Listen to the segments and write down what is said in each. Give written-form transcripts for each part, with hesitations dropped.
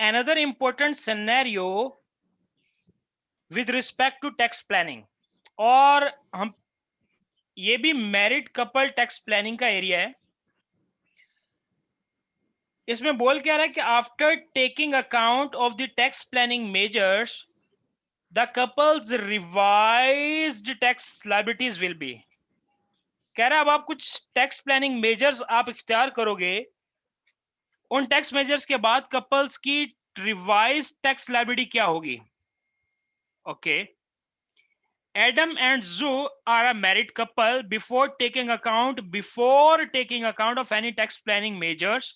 another important scenario with respect to tax planning, और हम ये भी मैरिड कपल टैक्स प्लानिंग का एरिया है। इसमें बोल क्या रहा है कि after taking account of the tax planning measures the couples revised tax liabilities will be. कह रहा है अब आप कुछ टैक्स प्लानिंग मेजर्स आप इख्तियार करोगे, उन टैक्स मेजर्स के बाद कपल्स की रिवाइज टैक्स लायबिलिटी क्या होगी। Okay, Adam and Zoe are a married couple. Before taking account of any tax planning measures,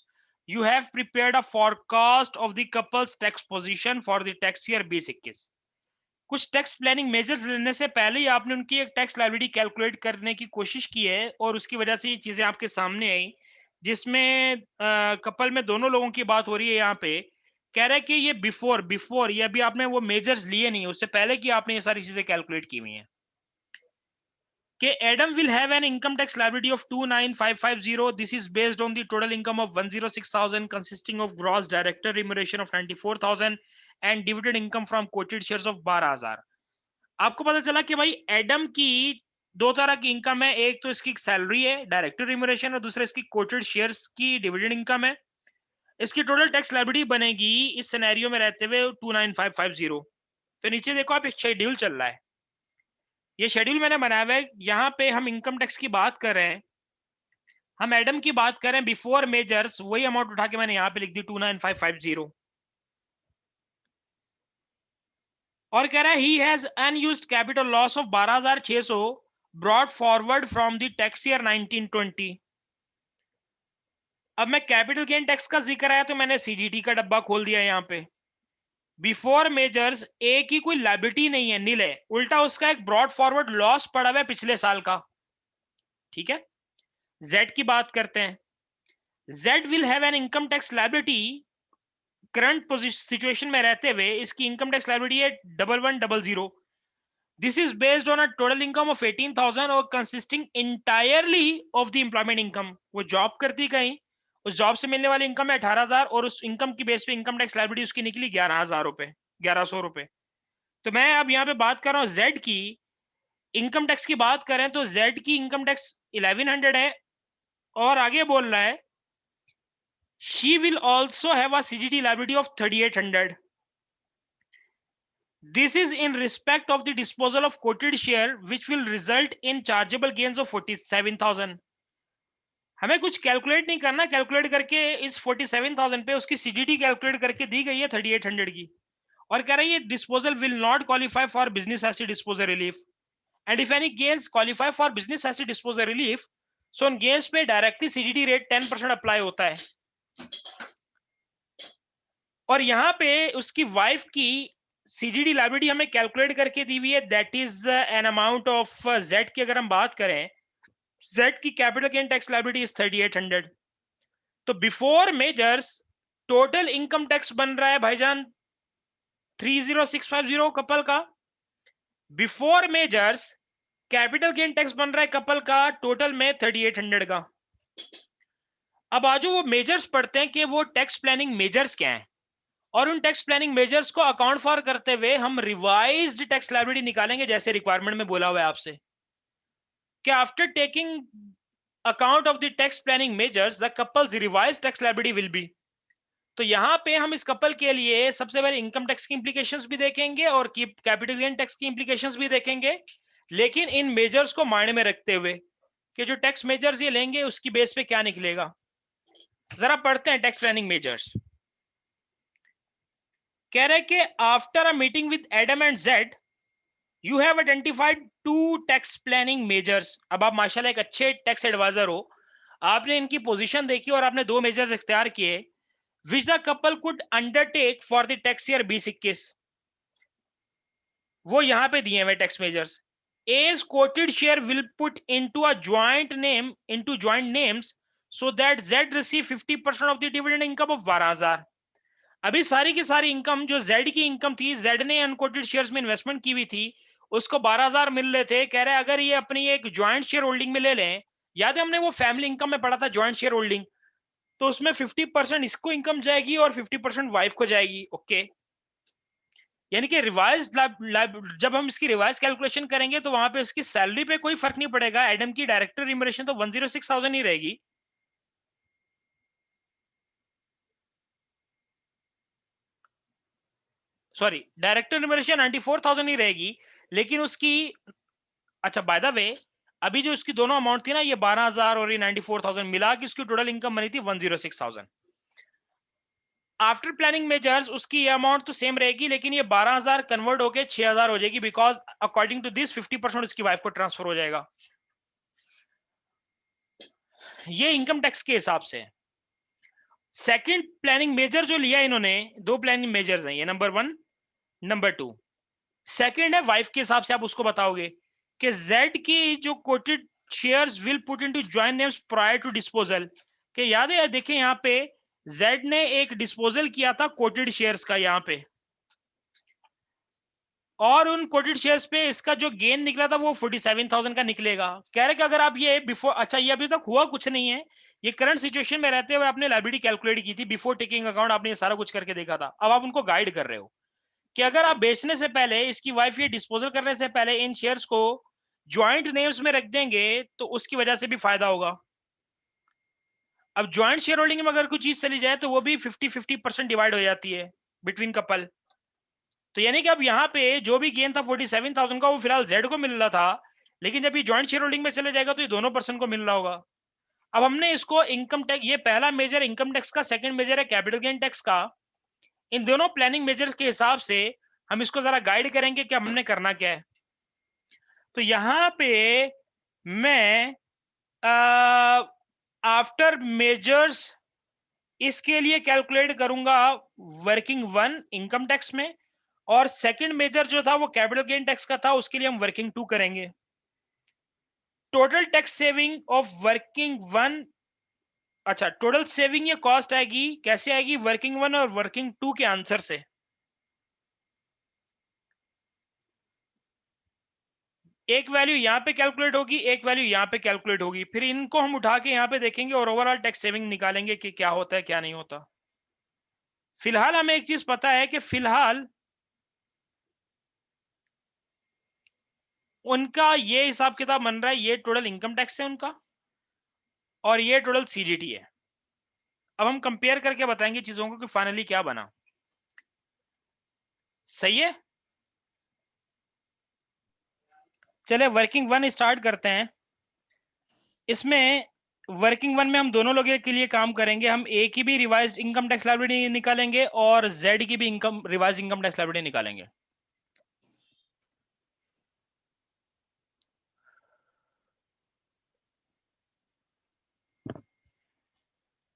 you have prepared a forecast of the couple's tax position for the tax year 2021। कुछ tax planning measures लेने से पहले ही आपने उनकी एक tax liability calculate करने की कोशिश की है, और उसकी वजह से ये चीजें आपके सामने आई, जिसमें कपल में दोनों लोगों की बात हो रही है। यहाँ पे कह रहा है कि ये बिफोर ये अभी आपने वो मेजर्स लिए नहीं, उससे पहले कि आपने ये सारी चीजें कैलकुलेट की हुई हैं कि Adam will have an income tax liability of 29550. This is based on the total income of 106,000 consisting of gross director remuneration of 94,000 and dividend income from quoted shares of 12,000। आपको पता चला कि भाई एडम की दो तरह की इनकम है, एक तो इसकी सैलरी है डायरेक्टर रिम्यूनरेशन, और दूसरा इसकी कोटेड शेयर्स की डिविडेंड इनकम है। इसकी टोटल टैक्स लायबिलिटी बनेगी इस सिनेरियो में रहते हुए 29550। तो नीचे देखो आप एक शेड्यूल चल रहा है, ये शेड्यूल मैंने बनाया हुआ है। यहाँ पे हम इनकम टैक्स की बात कर रहे हैं, हम एडम की बात करें बिफोर मेजर्स, वही अमाउंट उठा के मैंने यहाँ पे लिख दी 29550। और कह रहा है he has unused capital loss of 12,600 brought forward from the tax year 1920। अब मैं कैपिटल गेन टैक्स का जिक्र आया तो मैंने सीजीटी का डब्बा खोल दिया यहाँ पे। बिफोर मेजर्स ए की कोई लायबिलिटी नहीं है, नील है, उल्टा उसका एक ब्रॉड फॉरवर्ड लॉस पड़ा हुआ है पिछले साल का। ठीक है, जेड की बात करते हैं। Z will have an income tax liability, current situation में रहते हुए इसकी इनकम टैक्स लायबिलिटी है 1110। This is based on a total income of 18,000 और consisting entirely of the employment income. वो जॉब करती कहीं, उस जॉब से मिलने वाली इनकम है 18,000 और उस इनकम की बेस पे इनकम टैक्स लायबिलिटी उसकी निकली 11,000 रुपए, 1,100 रुपए। तो मैं अब यहाँ पे बात कर रहा हूँ जेड की इनकम टैक्स की बात करें तो जेड की इनकम टैक्स 1100 है, और आगे बोल रहा है she will also have a CGT liability of 3,800. This is in respect of the disposal of quoted share which will result in chargeable gains of 47,000। हमें कुछ कैलकुलेट नहीं करना, कैलकुलेट करके इस 47,000 पे उसकी सीजीटी कैलकुलेट करके दी गई है 3,800 की, और कह रही है disposal will not qualify for business asset disposal relief and if any gains qualify for business asset disposal relief सो उन गेन्स पे डायरेक्टली सीजीटी रेट 10% अप्लाई होता है। और यहाँ पे उसकी वाइफ की सीजीडी लायबिलिटी हमें कैलकुलेट करके दी हुई है, that is an amount of Z की अगर हम बात करें, जेड की capital gain tax liability is 3,800। तो before measures total income tax बन रहा है भाईजान 30,650 कपल का। Before measures capital gain tax बन रहा है कपल का टोटल में 3,800 का। अब आजो वो मेजर्स पढ़ते हैं कि वो टैक्स प्लानिंग मेजर्स क्या हैं, और उन टैक्स प्लानिंग मेजर्स को अकाउंट फॉर करते हुए हम रिवाइज्ड टैक्स लायबिलिटी निकालेंगे, जैसे रिक्वायरमेंट में बोला हुआ है आपसे कि after taking account of the tax planning measures the couples revised tax liability will be. तो यहां पे हम इस कपल के लिए सबसे पहले इनकम टैक्स की इंप्लीकेशंस भी देखेंगे और कैपिटल गेन टैक्स की इंप्लीकेशंस भी देखेंगे, लेकिन इन मेजर्स को मायने में रखते हुए कि जो टैक्स मेजर्स ये लेंगे उसकी बेस पे क्या निकलेगा। जरा पढ़ते हैं टैक्स प्लानिंग मेजर्स। कह रहे कि after a meeting with Adam and Z you have identified 2 tax planning measures. अब आप माशाल्लाह एक अच्छे टैक्स एडवाइजर हो, आपने इनकी पोजीशन देखी और आपने 2 मेजर्स इख्तियार किए which the couple could undertake for the tax year 2021। वो यहां पे दिए हुए tax measures. A's quoted share will put into a joint names so that Z receive 50% of the dividend income of 12,000। अभी सारी की सारी इनकम जो जेड की इनकम थी, जेड ने अनकोटेड शेयर्स में इन्वेस्टमेंट की हुई थी, उसको 12,000 मिल रहे थे। कह रहे हैं अगर ये अपनी एक ज्वाइंट शेयर होल्डिंग में ले लें, याद है हमने वो फैमिली इनकम में पढ़ा था ज्वाइंट शेयर होल्डिंग, तो उसमें 50% इसको इनकम जाएगी और 50% वाइफ को जाएगी। ओके, यानी कि रिवाइज जब हम इसकी रिवाइज कैलकुलेशन करेंगे तो वहां पे इसकी सैलरी पे कोई फर्क नहीं पड़ेगा। एडम की डायरेक्टर रिम्यूनरेशन तो 106,000 ही रहेगी। सॉरी, डायरेक्टर रिम्यूनरेशन 94,000 ही रहेगी, लेकिन उसकी, अच्छा बाय द वे, अभी जो उसकी दोनों अमाउंट थी ना, ये 12,000 और ये 94,000 मिला कि उसकी टोटल इनकम बनी थी 106,000। आफ्टर प्लानिंग मेजर्स उसकी ये अमाउंट तो सेम रहेगी, लेकिन ये 12,000 कन्वर्ट होके 6,000 हो जाएगी, बिकॉज अकॉर्डिंग टू दिस 50% उसकी वाइफ को ट्रांसफर हो जाएगा। ये इनकम टैक्स के हिसाब से। सेकंड प्लानिंग मेजर जो लिया इन्होंने, दो प्लानिंग मेजर्स हैं ये, नंबर 1, नंबर 2। सेकंड है वाइफ के हिसाब से आप उसको बताओगे कि जेड की जो quoted shares will put into joint names prior to disposal. कि याद है, देखें यहाँ पे जेड ने एक डिस्पोजल किया था कोटेड शेयर्स का यहाँ पे, और उन कोटेड शेयर्स पे इसका जो गेन निकला था वो 47,000 का निकलेगा। कह रहे कि अगर आप ये बिफोर, अच्छा ये अभी तक हुआ कुछ नहीं है, ये करंट सिचुएशन में रहते हुए आपने लायबिलिटी कैलकुलेट की थी, बिफोर टेकिंग अकाउंट आपने ये सारा कुछ करके देखा था। अब आप उनको गाइड कर रहे हो कि अगर आप बेचने से पहले, इसकी वाइफ ये डिस्पोजल करने से पहले इन शेयर्स को ज्वाइंट नेम्स में रख देंगे तो उसकी वजह से भी फायदा होगा। अब ज्वाइंट शेयर होल्डिंग में अगर कोई चीज चली जाए तो वो भी 50-50% डिवाइड हो जाती है बिटवीन कपल। तो यानी कि अब यहाँ पे जो भी गेन था 47,000 का, वो फिलहाल जेड को मिल रहा था, लेकिन जब ये ज्वाइंट शेयर होल्डिंग में चले जाएगा तो ये दोनों पर्सन को मिल रहा होगा। अब हमने इसको इनकम टैक्स, ये पहला मेजर इनकम टैक्स का, सेकंड मेजर है कैपिटल गेन टैक्स का। इन दोनों प्लानिंग मेजर्स के हिसाब से हम इसको जरा गाइड करेंगे कि हमने करना क्या है। तो यहाँ पे मैं आफ्टर मेजर्स इसके लिए कैलकुलेट करूंगा वर्किंग 1 इनकम टैक्स में, और सेकंड मेजर जो था वो कैपिटल गेन टैक्स का था, उसके लिए हम वर्किंग 2 करेंगे। Total tax saving of working 1, अच्छा टोटल सेविंग या कॉस्ट आएगी, कैसे आएगी, वर्किंग 1 और वर्किंग 2 के आंसर से। एक वैल्यू यहाँ पे कैलकुलेट होगी, एक वैल्यू यहाँ पे कैलकुलेट होगी, फिर इनको हम उठा के यहाँ पे देखेंगे और ओवरऑल टैक्स सेविंग निकालेंगे कि क्या होता है क्या नहीं होता। फिलहाल हमें एक चीज पता है कि फिलहाल उनका ये हिसाब किताब बन रहा है, ये टोटल इनकम टैक्स है उनका और ये टोटल सीजीटी है। अब हम कंपेयर करके बताएंगे चीजों को कि फाइनली क्या बना। सही है, चले वर्किंग 1 स्टार्ट करते हैं। इसमें वर्किंग 1 में हम दोनों लोगों के लिए काम करेंगे। हम ए की भी रिवाइज्ड इनकम टैक्स लायबिलिटी निकालेंगे और जेड की भी income revised income tax liability निकालेंगे।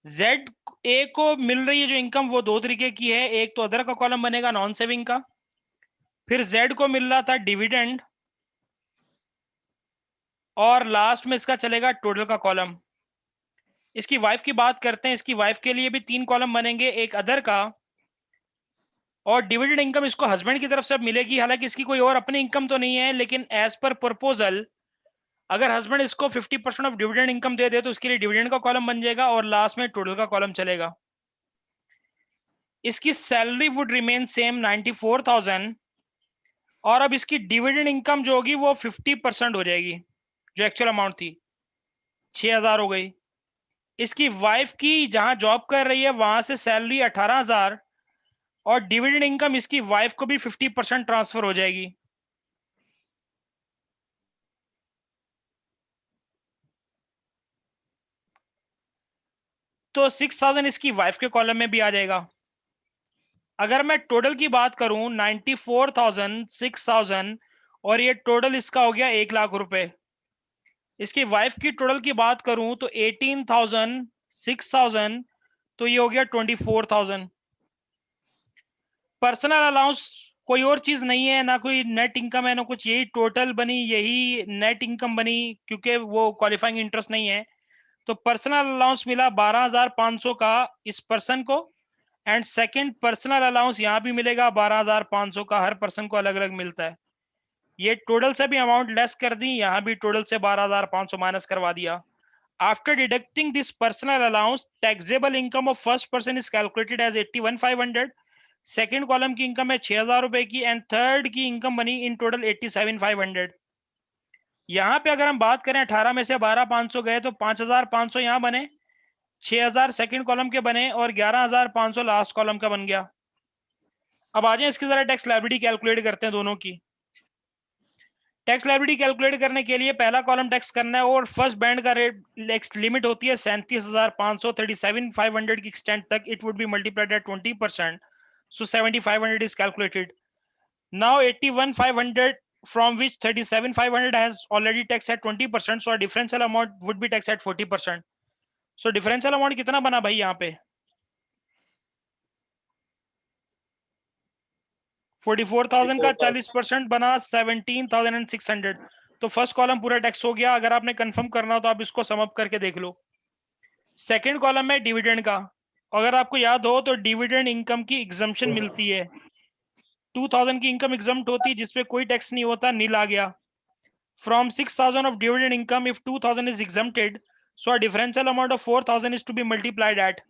जेड ए को मिल रही है जो इनकम, वो दो तरीके की है। एक तो अदर का कॉलम बनेगा नॉन सेविंग का, फिर जेड को मिल रहा था डिविडेंड, और लास्ट में इसका चलेगा टोटल का कॉलम। इसकी वाइफ की बात करते हैं, इसकी वाइफ के लिए भी 3 कॉलम बनेंगे, एक अदर का, और डिविडेंड इनकम इसको हस्बैंड की तरफ से मिलेगी। हालांकि इसकी कोई और अपनी इनकम तो नहीं है, लेकिन एज पर प्रपोजल अगर हस्बैंड इसको 50% ऑफ डिविडेंड इनकम दे दे तो उसके लिए डिविडेंड का कॉलम बन जाएगा और लास्ट में टोटल का कॉलम चलेगा। इसकी सैलरी वुड रिमेन सेम 94,000, और अब इसकी डिविडेंड इनकम जो होगी वो 50% हो जाएगी, जो एक्चुअल अमाउंट थी 6,000 हो गई। इसकी वाइफ की जहां जॉब कर रही है वहां से सैलरी 18,000, और डिविडेंड इनकम इसकी वाइफ को भी 50% ट्रांसफर हो जाएगी। तो 6,000 इसकी वाइफ के कॉलम में भी आ जाएगा। अगर मैं टोटल की बात करूं 94,000, 6,000, और ये टोटल इसका हो गया 1,00,000 रुपए। इसकी वाइफ की टोटल की बात करूं तो 18,000, 6,000, तो ये हो गया 24,000। पर्सनल अलाउंस कोई और चीज नहीं है, ना कोई नेट इनकम है ना कुछ, यही टोटल बनी, यही नेट इनकम बनी, क्योंकि वो क्वालिफाइंग इंटरेस्ट नहीं है। तो पर्सनल अलाउंस मिला 12,500 का इस पर्सन को, एंड सेकंड पर्सनल अलाउंस यहाँ भी मिलेगा 12,500 का, हर पर्सन को अलग अलग मिलता है। ये टोटल से भी अमाउंट लेस कर दी, यहाँ भी टोटल से 12,500 माइनस करवा दिया। After deducting this personal allowance, taxable income of first person is calculated as 81,500. Second column की इनकम है 6,000 रुपए की एंड थर्ड की इनकम बनी इन टोटल 87,500. यहां पे अगर हम बात करें 18 में से 12,500 गए तो 5,500 यहां बने, 6,000 सेकेंड कॉलम के बने और 11,500 लास्ट कॉलम का बन गया. अब आ जाए इसकी जरा टैक्स लायबिलिटी कैलकुलेट करते हैं दोनों की. टैक्स लायबिलिटी कैलकुलेट करने के लिए पहला कॉलम टैक्स करना है और फर्स्ट बैंड का रेट लिमिट होती है 37,500, 37,500 की एक्सटेंट तक it would be multiplied at 20%. So 7,500 is calculated. Now 81,500 from which 37,500 has already taxed at 20%. So a differential amount would be taxed at 40%. So differential amount कितना बना भाई यहाँ पे? 44,000 का 40% बना 17,600. तो फर्स्ट कॉलम पूरा टैक्स हो गया. अगर आपने कंफर्म करना हो तो आप इसको सम अप करके देख लो. सेकेंड कॉलम में डिविडेंड का, अगर आपको याद हो तो डिविडेंड इनकम की एग्जम्पशन मिलती है. 2,000 की इनकम एग्जम्प्ट होती है जिसपे कोई टैक्स नहीं होता, नील आ गया. From 6,000 of dividend income, if 2,000 is exempted, so a differential amount of 4,000 is to be multiplied at.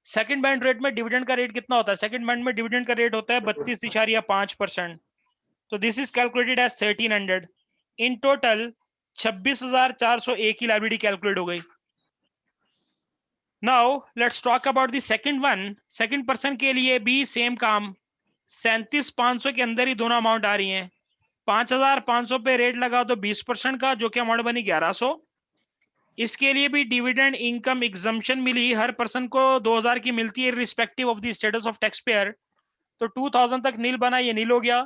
Second band rate में डिविडेंड का रेट कितना होता है? सेकंड बैंड में डिविडेंड का रेट होता है 32.5%. तो this is calculated as 1,300. In total 26,401 की लायबिलिटी कैलकुलेट हो गई. Now let's talk about the second one. Second person के लिए भी सेम काम. 37,500 के अंदर ही दोनों अमाउंट आ रही हैं. 5,500 पे रेट लगा तो 20% का, जो कि अमाउंट बनी 1,100. इसके लिए भी डिविडेंड इनकम एग्जम्पशन मिली. हर पर्सन को 2,000 की मिलती है respective of the status of tax payer. तो 2,000 तक नील बना, ये नील हो गया.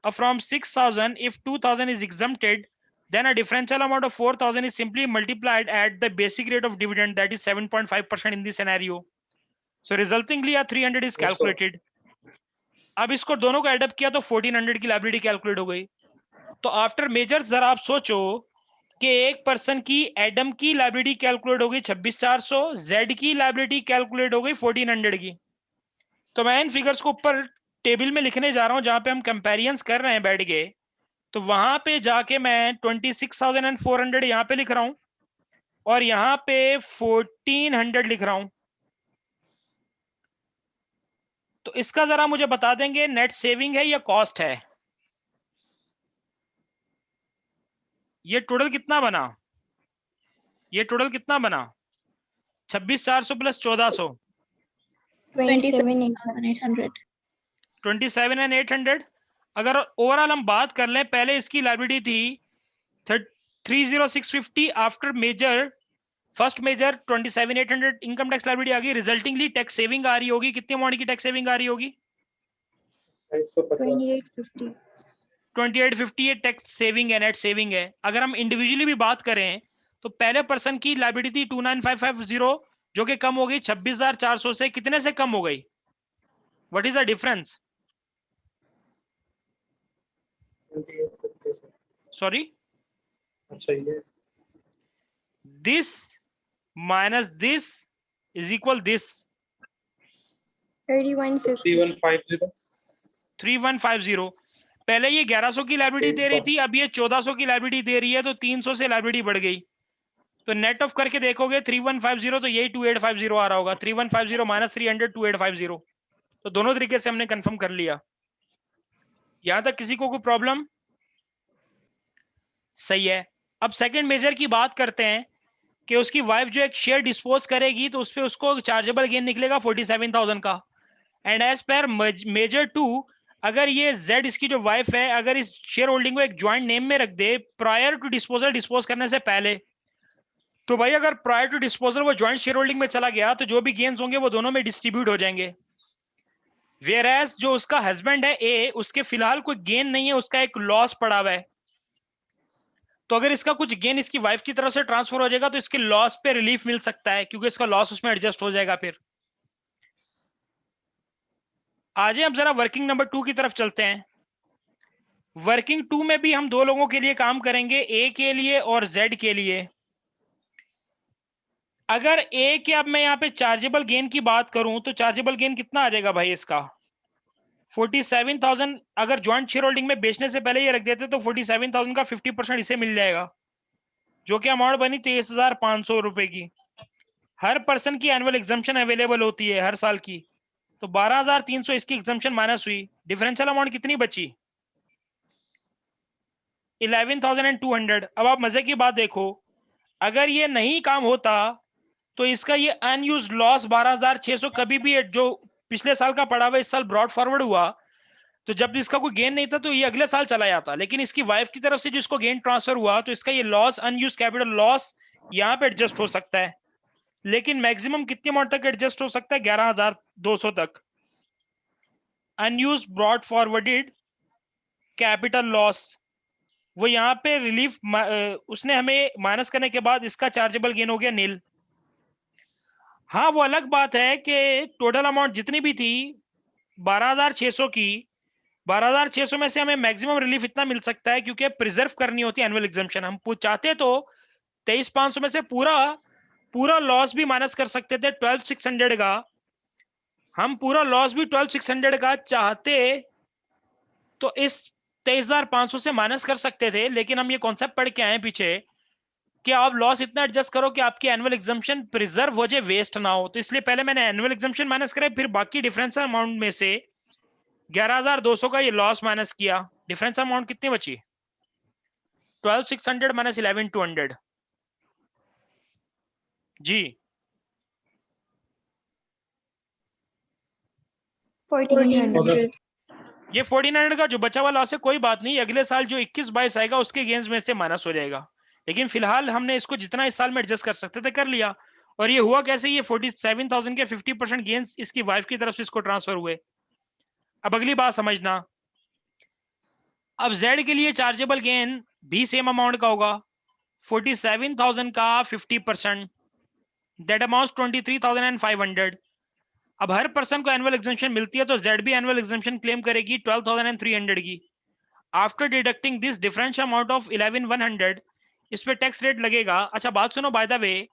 अब from 6,000 if 2,000 is exempted, then a differential amount of 4,000 is simply multiplied at the basic rate of dividend, that is 7.5% in this scenario. So resultingly a 300 is calculated. अब इसको दोनों को एडअप किया तो 1,400 की लायबिलिटी कैलकुलेट हो गई. तो आफ्टर मेजर्स जरा आप सोचो कि एक पर्सन की एडम की लायबिलिटी कैलकुलेट हो गई 26,400, जेड की लायबिलिटी कैलकुलेट हो गई 1,400 की. तो मैं इन फिगर्स को ऊपर टेबल में लिखने जा रहा हूं जहां पे हम कंपेरिजन कर रहे हैं बैठ के. तो वहां पे जाके मैं 26,400 यहां पे लिख रहा हूं और यहां पे 1,400 लिख रहा हूं. तो इसका जरा मुझे बता देंगे नेट सेविंग है या कॉस्ट है? ये टोटल कितना बना? ये टोटल कितना बना? 26,400 प्लस 1,400, 27,800. 27,800. अगर ओवरऑल हम बात कर लें, पहले इसकी लायबिलिटी थी 30,650. After major first major 27,800 income tax liability आ गई. रिजल्टिंगली टैक्स सेविंग आ रही होगी. कितने अमाउंट की टैक्स सेविंग आ रही होगी? 2850. 2850 ये टैक्स सेविंग है, नेट सेविंग है. अगर हम इंडिविजुअली भी बात करें तो पहले पर्सन की लायबिलिटी थी 29,550 जो कि कम हो गई 26,400 से. कितने से कम हो गई? What is the difference? Sorry, अच्छा ये this minus this is equal this 3150. 3150. पहले ये 1,100 की लायबिलिटी दे रही थी, अब ये 1,400 की लायबिलिटी दे रही है, तो 300 से लायबिलिटी बढ़ गई. तो नेट ऑफ करके देखोगे 3150 तो यही 2850 आ रहा होगा. 3150 माइनस 300 2850. तो दोनों तरीके से हमने कंफर्म कर लिया. यहां तक किसी को कोई प्रॉब्लम? सही है. अब सेकंड मेजर की बात करते हैं कि उसकी वाइफ जो एक शेयर डिस्पोज करेगी तो उसपे उसको चार्जेबल गेन निकलेगा 47,000 का. एंड एज पर मेजर 2, अगर ये जेड इसकी जो वाइफ है अगर इस शेयर होल्डिंग को एक ज्वाइंट नेम में रख दे प्रायर टू डिस्पोजल, डिस्पोज करने से पहले, तो भाई अगर प्रायर टू डिस्पोजल वो ज्वाइंट शेयर होल्डिंग में चला गया तो जो भी गेन्स होंगे वो दोनों में डिस्ट्रीब्यूट हो जाएंगे. वेयरएज जो उसका हस्बैंड है ए, उसके फिलहाल कोई गेन नहीं है, उसका एक लॉस पड़ा हुआ है. तो अगर इसका कुछ गेन इसकी वाइफ की तरफ से ट्रांसफर हो जाएगा तो इसके लॉस पे रिलीफ मिल सकता है क्योंकि इसका लॉस उसमें एडजस्ट हो जाएगा. फिर आज हम जरा वर्किंग नंबर 2 की तरफ चलते हैं. वर्किंग 2 में भी हम दो लोगों के लिए काम करेंगे, ए के लिए और जेड के लिए. अगर ए के, अब मैं यहाँ पे चार्जेबल गेन की बात करूं तो चार्जेबल गेन कितना आ जाएगा भाई इसका? 47,000. अगर ज्वाइंट शेयर होल्डिंग में बेचने से पहले ये रख देते तो 47,000 का 50% इसे मिल जाएगा जो कि अमाउंट बनी 23,500 रुपए की। हर पर्सन की एनुअल एग्जाम्पशन अवेलेबल होती है हर साल की, तो 12,300 इसकी एग्जाम्पशन माइनस हुई, डिफरेंशियल अमाउंट कितनी बची? 11,200। अब आप मजे की बात देखो, अगर ये नहीं काम होता तो इसका ये अनयूज लॉस 12,600 कभी भी जो पिछले साल का पड़ा हुआ इस साल ब्रॉड फॉरवर्ड हुआ, तो जब इसका कोई गेन नहीं था तो ये अगले साल चला जाता, लेकिन इसकी वाइफ की तरफ से जिसको गेन ट्रांसफर हुआ तो इसका ये लॉस, अनयूज कैपिटल लॉस यहाँ पे एडजस्ट हो सकता है, लेकिन मैक्सिमम कितनी अमाउंट तक एडजस्ट हो सकता है? 11,200 तक। Unused brought forwarded capital loss, वो यहाँ पे रिलीफ उसने हमें माइनस करने के बाद इसका चार्जेबल गेन हो गया नील। हाँ, वो अलग बात है कि टोटल अमाउंट जितनी भी थी 12,600 की, 12,600 में से हमें मैक्सिमम रिलीफ इतना मिल सकता है क्योंकि प्रिजर्व करनी होती है एनुअल एग्जाम्पशन। हम चाहते तो 23,500 में से पूरा लॉस भी माइनस कर सकते थे 12,600 का, हम पूरा लॉस भी 12,600 का चाहते तो इस 23,500 से माइनस कर सकते थे, लेकिन हम ये कॉन्सेप्ट पढ़ के आए पीछे कि आप लॉस इतना एडजस्ट करो कि आपकी एनुअल एग्जाम्पशन प्रिजर्व हो जाए, वेस्ट ना हो। तो इसलिए पहले मैंने एनुअल एग्जाम्पशन माइनस करे, फिर बाकी डिफरेंशियल अमाउंट में से 11,200 का ये लॉस माइनस किया। डिफरेंस अमाउंट कितनी बची? 12,600 माइनस 11,200। जी 1,400. ये 1,400 का जो बचा हुआ लॉस है कोई बात नहीं, अगले साल जो 21-22 आएगा उसके गेन्स में से माइनस हो जाएगा, लेकिन फिलहाल हमने इसको जितना इस साल में एडजस्ट कर सकते थे कर लिया। और ये हुआ कैसे? ये 47,000 के 50% गेन्स इसकी वाइफ की तरफ से इसको ट्रांसफर हुए। अब अगली बात समझना, अब जेड के लिए चार्जेबल गेन भी सेम अमाउंट का होगा, 47,000 का 50%, दैट अमाउंट्स 23,500। अब हर पर्सन को एनुअल एग्जाम्पशन मिलती है तो जेड भी एनुअल एग्जाम्पशन क्लेम करेगी 12,300 की। After deducting this differential amount of 11,100, इस पे टैक्स रेट लगेगा। अच्छा बात सुनो, by the way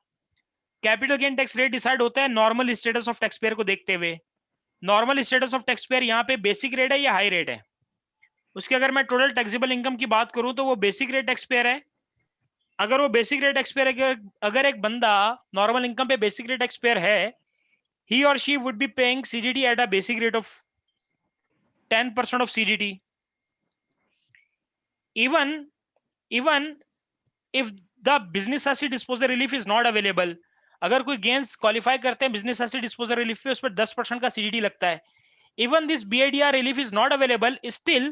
capital gain tax rate decide होता है normal status of tax payer को देखते हुए। Normal status of tax payer यहाँ पे बेसिक रेट है या हाई रेट है? उसके अगर मैं टोटल टैक्सेबल इनकम की बात करूं तो वो बेसिक रेट टैक्स पेयर है। अगर वो बेसिक रेट टैक्स पेयर, अगर एक बंदा नॉर्मल इनकम पे बेसिक रेट टैक्स पेयर है, he or she would be paying CGT at a basic rate of 10% of CGT. Even if the business asset disposal relief is not available, अगर कोई gains qualify करते हैं business asset disposal relief पे, उस पर 10% का CGT लगता है। Even this BIDR relief is not available, still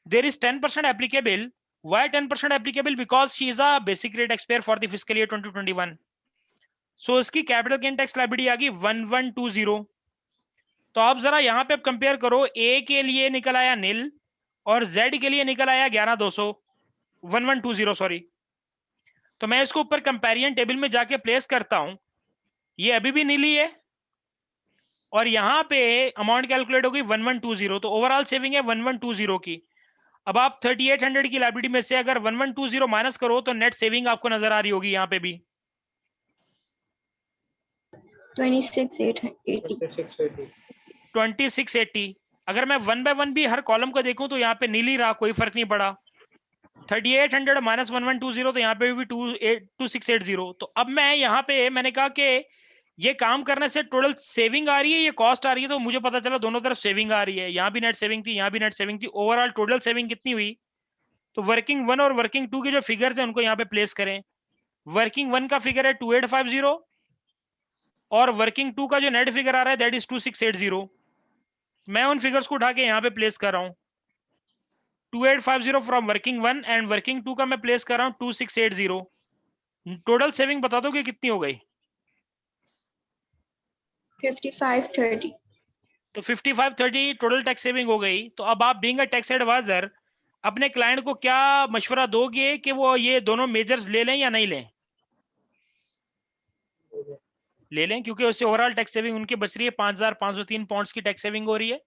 there is 10% applicable. Why 10% applicable? Because she is a basic rate taxpayer for the fiscal year 2021. सो इसकी capital gain tax liability आ गई 1120। तो आप जरा यहाँ पे कंपेयर करो, ए के लिए निकल आया नील और जेड के लिए निकल आया 11,200, 1120 सॉरी। तो मैं इसको ऊपर कंपेरिजन टेबल में जाके प्लेस करता हूं, ये अभी भी नीली है और यहाँ पे अमाउंट कैलकुलेट होगी 1120, तो ओवरऑल सेविंग है 1120 की। अब आप 3800 की लायबिलिटी में से अगर 1120 माइनस करो तो नेट सेविंग आपको नजर आ रही होगी यहाँ पे भी 26,880. 2680। अगर मैं 1 बाय 1 भी हर कॉलम को देखूं तो यहाँ पे नीली रहा, कोई फर्क नहीं पड़ा। 3800 माइनस 1120 तो यहाँ पे भी 2680। तो अब मैं यहाँ पे मैंने कहा कि ये काम करने से टोटल सेविंग आ रही है, ये कॉस्ट आ रही है, तो मुझे पता चला दोनों तरफ सेविंग आ रही है। यहाँ भी नेट सेविंग थी, यहाँ भी नेट सेविंग थी, ओवरऑल टोटल सेविंग कितनी हुई? तो वर्किंग 1 और वर्किंग 2 के जो फिगर्स हैं उनको यहाँ पे प्लेस करें। वर्किंग 1 का फिगर है 2850 और वर्किंग 2 का जो नेट फिगर आ रहा है दैट इज 2680। मैं उन फिगर्स को उठा के यहाँ पे प्लेस कर रहा हूँ। 2850 फ्रॉम वर्किंग 1 एंड वर्किंग 2 का मैं प्लेस कर रहा हूँ 2680। टोटल सेविंग बता दो कि कितनी हो गई? 5530. तो 5530 टोटल टैक्स सेविंग हो गई। तो अब आप बीइंग अ टैक्स एडवाइजर अपने क्लाइंट को क्या मशवरा दोगे कि वो ये दोनों मेजर्स ले लें या नहीं लें? ले लें, क्योंकि उससे ओवरऑल टैक्स सेविंग उनकी बच रही है 5,503 पाउंड्स की टैक्स सेविंग हो रही है।